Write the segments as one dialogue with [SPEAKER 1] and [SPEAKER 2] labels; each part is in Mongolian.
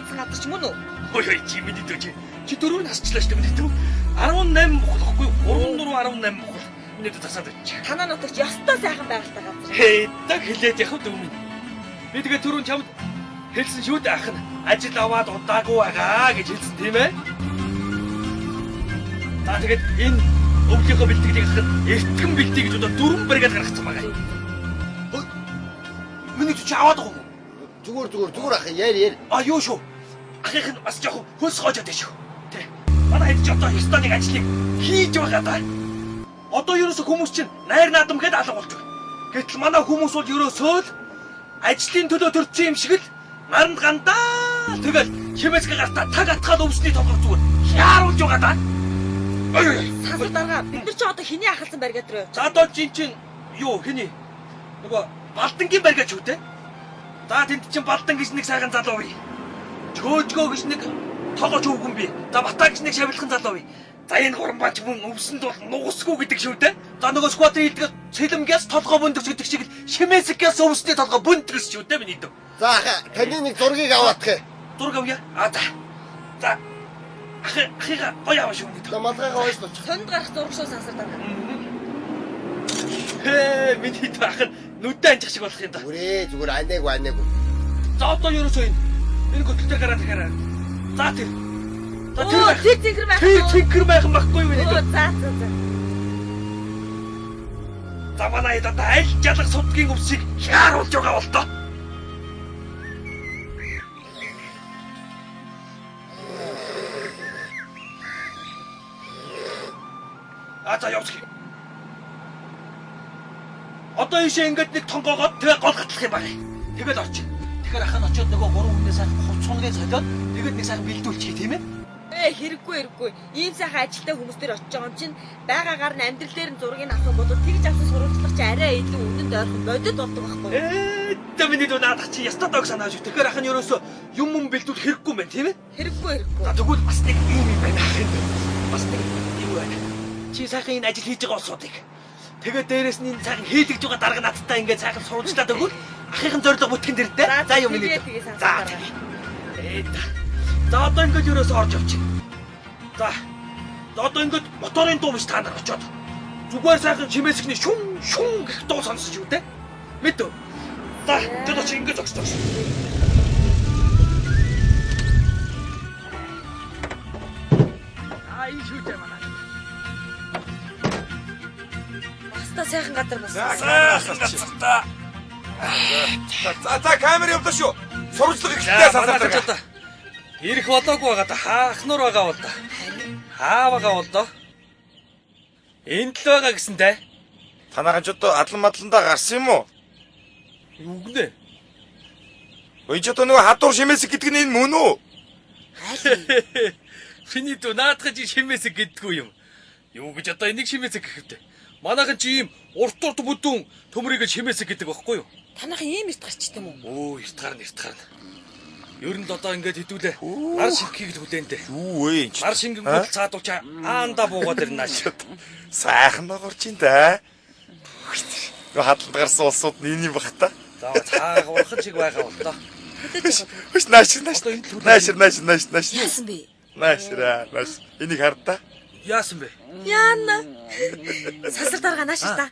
[SPEAKER 1] ганцхан газар ч мөн үү?
[SPEAKER 2] Ой чи миний дүү чи дөрөв насчлаа шүү дээ дүү. 18 болохгүй 34 18 бохол. Миний дүү тасаад байж.
[SPEAKER 1] Танаа нутагч ёстой сайхан байгальтай газар.
[SPEAKER 2] Даг хэлээд яхав дүү минь. Би тэгээ түрүүн чамд хэлсэн шүү дээ ах нь. Ажил аваад удаагүй байгаа гэж хэлсэн тийм ээ. Та тэгээд энэ өвлийнхөө бэлтгэлийг хахад эртгэн бэлтий гэж одоо дөрвөн бариад гаргацсан байгаа. Миний чи аваад байгаа юм уу?
[SPEAKER 3] Зүгээр ах яар.
[SPEAKER 2] А юу шүү. Ахих нь бас жоохон хөлс гоожод байна шүү. Тэ. Манай хэд ч одоо Христоны ажлыг хийж байгаа да. Одоо ерөөсө хүмүүс чинь найр наадам гээд алга болж байна. Гэтэл манай хүмүүс бол ерөөсөө л ажлын төлөө төрсөн юм шиг л наранд гандаа тэгэл хэмээсгээ гартаа таг атгаад өвсний толгой зүгээр хяаруулж байгаа да.
[SPEAKER 1] Сансар дарга бид нар ч одоо хэний ахалсан бариад руу явж.
[SPEAKER 2] За одоо чинь юу хэний? Нөгөө Балдангийн баригаач үү те? За тэнд чинь Балдан гэж нэг сайхан залуу бий. Чөөжгөө гэж нэг тоогооч өвгөн бий. За Батаа гэж нэг шавилхан залуу бий. За энэ гурван бач мөн өвсөнд бол нугасгүй гэдэг шүү те. За нөгөө сквадрын хэлдэг цэлэмгээс толгой бүндгс гэдэг шиг л шимээсгээс өвсний толгой бүндгс шүү те миний дүү.
[SPEAKER 3] За таны нэг зургийг аваадах.
[SPEAKER 2] Зураг авъя. За ахига гоё аваа шүү миний дүү.
[SPEAKER 3] За малгайгаа ойш бач.
[SPEAKER 1] Сонд гарах зураг шүү сансар дарга.
[SPEAKER 2] Миний дүү ах нүдэн анчих шиг болох юм да.
[SPEAKER 3] Зүгээр анаагүй.
[SPEAKER 2] За одоо ерөөсөө энэ хөтөлтөр гараад ихээр. За тэр.
[SPEAKER 1] Тэр зинхэр байх.
[SPEAKER 2] Тэр зинхэр байх юм баггүй юу нэ?
[SPEAKER 1] За.
[SPEAKER 2] За манай одоо аль жалах судгийн өвсийг хяаруулж байгаа бол тоо. За явчих. Одоо ийшээ ингээд нэг тонгоогоод тэгээ гол гатлах юм байна. Тэгээд орчих. Тэгэхээр ах нь очиод нөгөө 3 хүнээс сайхан хувцсууныгаа солиод тэгээд нэг сайхан бэлдүүлчих тийм ээ.
[SPEAKER 1] Хэрэггүй. Ийм сайхан ажилтай хүмүүс төр очиж байгаа юм чинь байгаагаар нь амьдрал дээр нь зургийг авах юм бол тэгж авсан сурвалжлах чи арай илүү үнэнд ойрхон бодит болдог байхгүй юу?
[SPEAKER 2] Тэмний дүү наадах чи ястаа дог санааж үү. Тэгэхээр ах нь ерөөсөө юм бэлдүүл хэрэггүй юм байна тийм ээ.
[SPEAKER 1] Хэрэггүй.
[SPEAKER 2] За тэгвэл бас нэг юм байна ах юм. Бас нэг юу байна. Чи сайхан энэ ажил хийж байгаа улсуудыг тэгээд дээрэс нь энэ сайхан хийлгэж байгаа дарга надтай ингээд сайхан сурвалжлаад өгвөл ахын зориг бүтгэн дээр дээ. За юм нэг. За. За одоо ингээд ерөөсөө орж явчих. За одоо ингээд моторын дуу биш та нар очоод зүгээр сайхан чимээсгний шүн гэх дуу сонсож юу те. Мэдв. За одоо чи ингээд зогсож. Энэ шүүтэй манай.
[SPEAKER 1] Сайхан газар бас.
[SPEAKER 4] За камер явдаа шүү. Сурвалжлага ихтэй сансар дарга.
[SPEAKER 2] Ирэх болоогүй байгаа да. Хаахнуур байгаа бол да. Хаа байгаа бол доо. Энд л байгаа гэсэнтэй.
[SPEAKER 4] Танайхан ч одоо адлан мадландаа гарсан юм уу?
[SPEAKER 2] Юу гэнэ?
[SPEAKER 4] Ой ч одоо нөгөө хадуур шимээсэг гэдэг нь энэ мөн үү?
[SPEAKER 2] Миний дүү наадах чи шимээсэг гэдэггүй юм. Юу гэж одоо энийг шимээсэг гэхвдэ. Манайхан чи ийм урт бүдүүн төмрийг шимээсэг гэдэг байхгүй юу?
[SPEAKER 1] Танайхан ийм эрт гарчтай юм
[SPEAKER 2] Өө
[SPEAKER 1] уу?
[SPEAKER 2] эрт гарна. Ер нь л одоо ингээд хэдүүлээ. Нар шингэхийг л хүлээнтэй.
[SPEAKER 4] Юу вэ?
[SPEAKER 2] Нар шингэнгүүт цаадуучаа аанда буугаад ирнэ шүү.
[SPEAKER 4] Сайхан ногорч ин да. Юу хадланд гарсан улсууд нь энэ юм бах та.
[SPEAKER 2] За цаа урхан шиг байгаа бол тоо.
[SPEAKER 4] Хүч нааш.
[SPEAKER 1] Яасан бэ?
[SPEAKER 4] Нааш. Энийг хар та.
[SPEAKER 2] Яасан бэ?
[SPEAKER 1] Яана. Сансар дарга нааш та.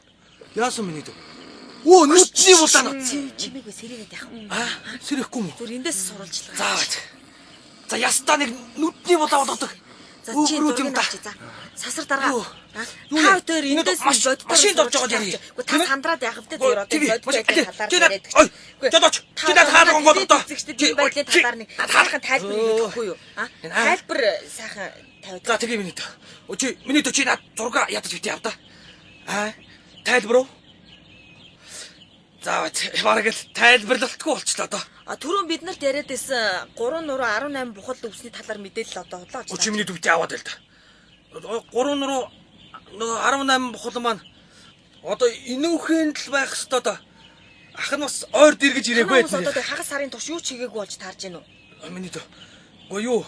[SPEAKER 2] Яасан миний дүү? Оо нүдний булаан.
[SPEAKER 1] Чимээгүй сэрээгээд яах вэ?
[SPEAKER 2] Сэрэхгүй юм уу?
[SPEAKER 1] Зүр эндээс сурвалжлаа.
[SPEAKER 2] За ястаа нэг нүдний булаан болгодог.
[SPEAKER 1] За чи юм та. За сансар дарга. Та өөр эндээс боддоор
[SPEAKER 2] машин дорж байгаа юм.
[SPEAKER 1] Та сандраад яах вэ? Тэр одоо боддоор талаар яриад.
[SPEAKER 2] Жодооч. Чи надад хаалга онгоод одоо.
[SPEAKER 1] Чи байдлын талаар нэг хаалган тайлбар хийхгүй юу? Тайлбар сайхан тавиад.
[SPEAKER 2] За тэгээ миний дүү. Чи миний дүү чи над зурга ядаж бити явда. Тайлбар уу? За бараг л тайлбарлалтгүй болчлоо доо.
[SPEAKER 1] Түрүүн бид нарт яриад байсан 3 нуруу 18 бухал өвсний талаар мэдээлэл одоо худлаа очлоо.
[SPEAKER 2] Чи миний дүүтэй аваад байл да. 3 нуруу 18 бухал маань одоо энүүхэн л байх ёстой доо. Ах нь бас ойр дэргэж ирээгүй байх.
[SPEAKER 1] Одоо хагас сарын турш юу ч хийгээгүй болж таарж гинөө.
[SPEAKER 2] Миний дүү. Юу?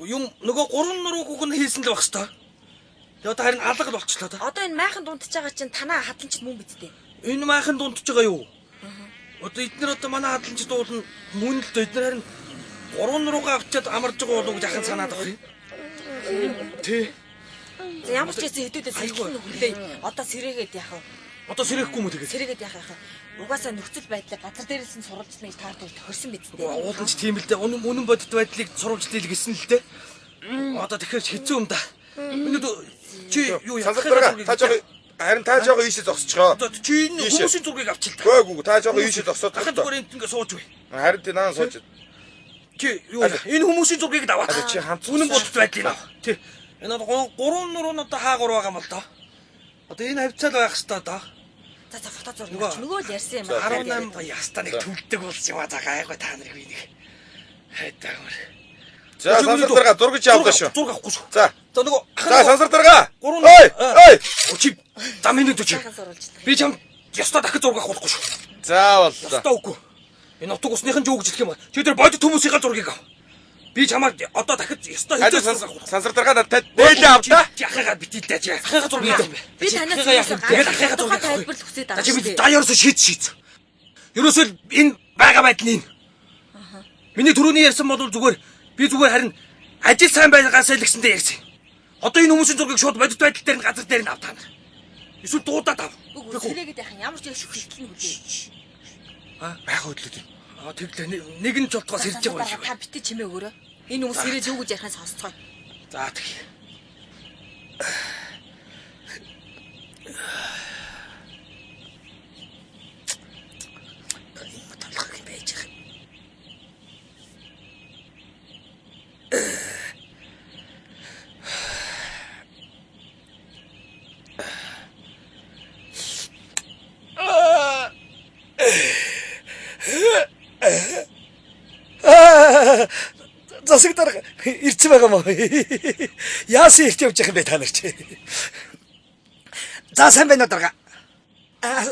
[SPEAKER 2] Юм нөгөө 3 нурууг нь хийсэн л байх ёстой. Тэгээ одоо харин алга болчлоо доо.
[SPEAKER 1] Одоо энэ майхан дундаж байгаа чинь танаа хатламжид мөн биз дээ.
[SPEAKER 2] Энэ майхан дундаж байгаа юу? Одоо эдгээр одоо манай хадламжид уулна мөн л дээ. Эдгээр харин 3 руугаа авчиад амарж байгаа болов уу гэж ахын санаад байна. Тий.
[SPEAKER 1] Ямар ч гэсэн хэдүүдээ сэрхэн хүлээ. Одоо сэрээгээд яах вэ?
[SPEAKER 2] Одоо сэрэхгүй юм тэгээд.
[SPEAKER 1] Сэрээгээд яах вэ? Угаасаа нөхцөл байдлыг газар дээрээс нь сурвалжлах гэж таард тохирсон биз дээ.
[SPEAKER 2] Уулын ч тийм л дээ. Үнэн бодит байдлыг сурвалж дийл гэсэн л дээ. Одоо тэгэхээр хэцүү юм да. Миний чи юу яах вэ?
[SPEAKER 4] Та жоо харин та жоо ийшээ зогсчихоо.
[SPEAKER 2] Одоо чи энэ хүмүүсийн зургийг авчил та.
[SPEAKER 4] Гүйгүй та жоо ийшээ зогсоод
[SPEAKER 2] Ахын зүгээр энд ингээ сууж бай.
[SPEAKER 4] Харин тий наа сууж.
[SPEAKER 2] Чи юу энэ хүмүүсийн зургийг даваад.
[SPEAKER 4] Чи хамт
[SPEAKER 2] үнэн бодит байдлыг ав. Тий. Энэ одоо 3 нуруу нь одоо хаагур байгаа юм л доо. Одоо энэ хавцаал байх хэвээр доо.
[SPEAKER 1] За фото зураг нөгөө л ярьсан юм аа.
[SPEAKER 2] 18 ба яста нэг төвлөдөг болсон юм аа. За гайгүй та нарыг би нэг хайдаагмар.
[SPEAKER 4] За сансар дарга зураг чи авлаа шүү.
[SPEAKER 2] Зураг авахгүй шүү.
[SPEAKER 4] За
[SPEAKER 2] нөгөө
[SPEAKER 4] за сансар дарга.
[SPEAKER 2] Ой. Чи за минь дүү чи. Би чам яста дахиж зураг авахгүй шүү.
[SPEAKER 4] За боллоо.
[SPEAKER 2] Яста үгүй. Энэ утга усныхын ч үг гэж хэлэх юм ба. Чи тэр бодит хүмүүсийн зургийг ав. Би чамаа одоо дахиж яста хийж
[SPEAKER 4] сансар дарга надад дээлээ ав та.
[SPEAKER 2] Яхагаа битэлтэй чи. Ахыгаа зургийг ав.
[SPEAKER 1] Би танаас
[SPEAKER 2] тэгээд ахыгаа зургийг
[SPEAKER 1] тайлбарлах хүсэж байгаа.
[SPEAKER 2] Чи би даяарс шийд. Ерөөсөө энэ байгаа байдал нь. Миний түрүүний ярьсан бол зүгээр би зүгээр харин ажил сайн байгаас л гэсэндээ ярьсан. Одоо энэ хүмүүсийн зургийг шууд бодит байдал дээр нь газар дээр нь ав та нар. Эсвэл дуудаад ав.
[SPEAKER 1] Үгүй сэрээгээд яхаа ямар ч юм шилтэн үлээ.
[SPEAKER 2] Байх хөдлөд юм. Тэглээ нэг нь ч болтгоос ирж байгаа юм шиг.
[SPEAKER 1] Та битээ чимээ өгөрөө. Энэ хүмүүс сэрээд юу гэж ярихын сонсцгоо.
[SPEAKER 2] За тэг.
[SPEAKER 5] Засаг дарга ирсэн байгаа мó. Яасан ирт явж байгаа юм бэ та нар чи? За сайн байна уу дарга?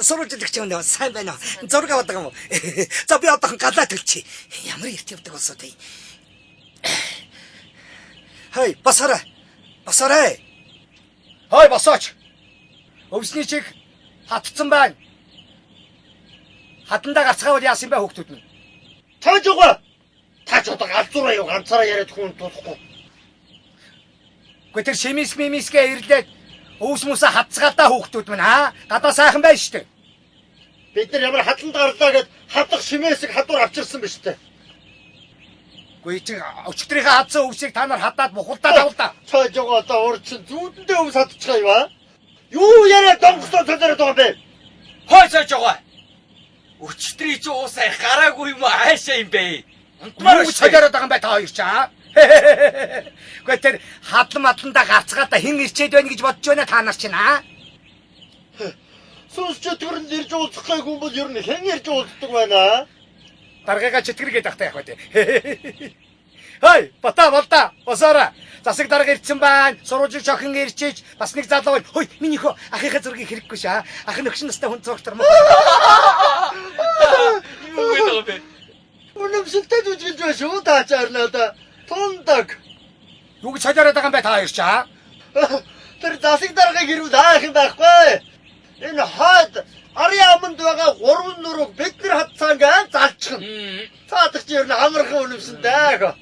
[SPEAKER 5] Сурвалжлагч юм нөө сайн байна уу? Зураг аваад байгаа юм уу? За би одоохон гадаа төлчих. Ямар ирт явдаг болсоо тий. Хей, басараа. Басараа. Хой босооч. Өвсний чиг хатцсан байна. Хатандаа гарцгаавал яасан бэ хүүхдүүд минь?
[SPEAKER 3] Тааж байгаа. Тааж одоо галзуураа юу ганцаараа яриад хүн тулахгүй.
[SPEAKER 5] Гэхдээ тэр мимисгээ ирлээд өвс мөсө хатцгаалаа хүүхдүүд минь гадаа сайхан байна шүү дээ.
[SPEAKER 3] Бид нар ямар хатанд гарлаа гэд хадах шимээсэг хадуур авчирсан биз дээ.
[SPEAKER 5] Гүй чи өчтөрийнхээ хадсан өвсийг та нар хадаад бухалдаад авал та.
[SPEAKER 3] Тааж байгаа одоо урчин зүүдэндээ өвс хадчихгаа юу аа? Юу яриад донгоцоо төлөөрөд байгаа юм бэ?
[SPEAKER 2] Хой цааж байгаа. Өчтрий чи уус ай гараагүй юм аашаа юм бэ?
[SPEAKER 5] Юу цагаараад байгаа юм бэ та хоёр ч Гэхдээ тэр хадлан мадландаа гарцгаадаа хэн ирчээд байна гэж бодож байна та нар чинь
[SPEAKER 3] Сүнс чөтгөрөнд ирж уулзах гайгүй юм бол ер нь хэн ирж уулздаг байна?
[SPEAKER 5] Даргайгаа чөтгөргээд ахтай явах бай. Хай, бата болта. Босоорой. Засаг дарга ирсэн байна. Сурвалжлагч охин ирчээж бас нэг залуу байна. Хөөе, минийхөө ахийнхаа зургийг хэрэггүй шаа. Ах нь өгшин настай хүн зургатар мөн.
[SPEAKER 2] Юу гэдэг вэ?
[SPEAKER 3] Үнэмшилтэй жүжиглж байна шүү таачаарнаа да. Тундаг.
[SPEAKER 5] Юу гэж хажаараад байгаа юм бэ та хоёр ч
[SPEAKER 3] Тэр засаг даргаыг ирвэл аах юм байхгүй. Энэ хаад Ари аманд байгаа 3 нурууг бид нар хатсан гэж залчихна. Цаадах чи ер нь амархан үнэмшинтэй.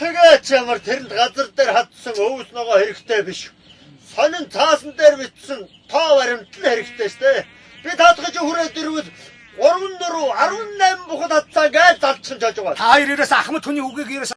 [SPEAKER 3] Тэгээд ямар тэрэнд газар дээр хатсан өвс ногоо хэрэгтэй биш. Сонин цаасан дээр битсэн тоо баримтал хэрэгтэй штэ. Би таадах чи хүрээд ирвэл 3 нуруу 18 бухад хатсан гэж залчихсан жож байгаа.
[SPEAKER 5] Та хоёр ерөөс ахмад хүний үгийг ерөөс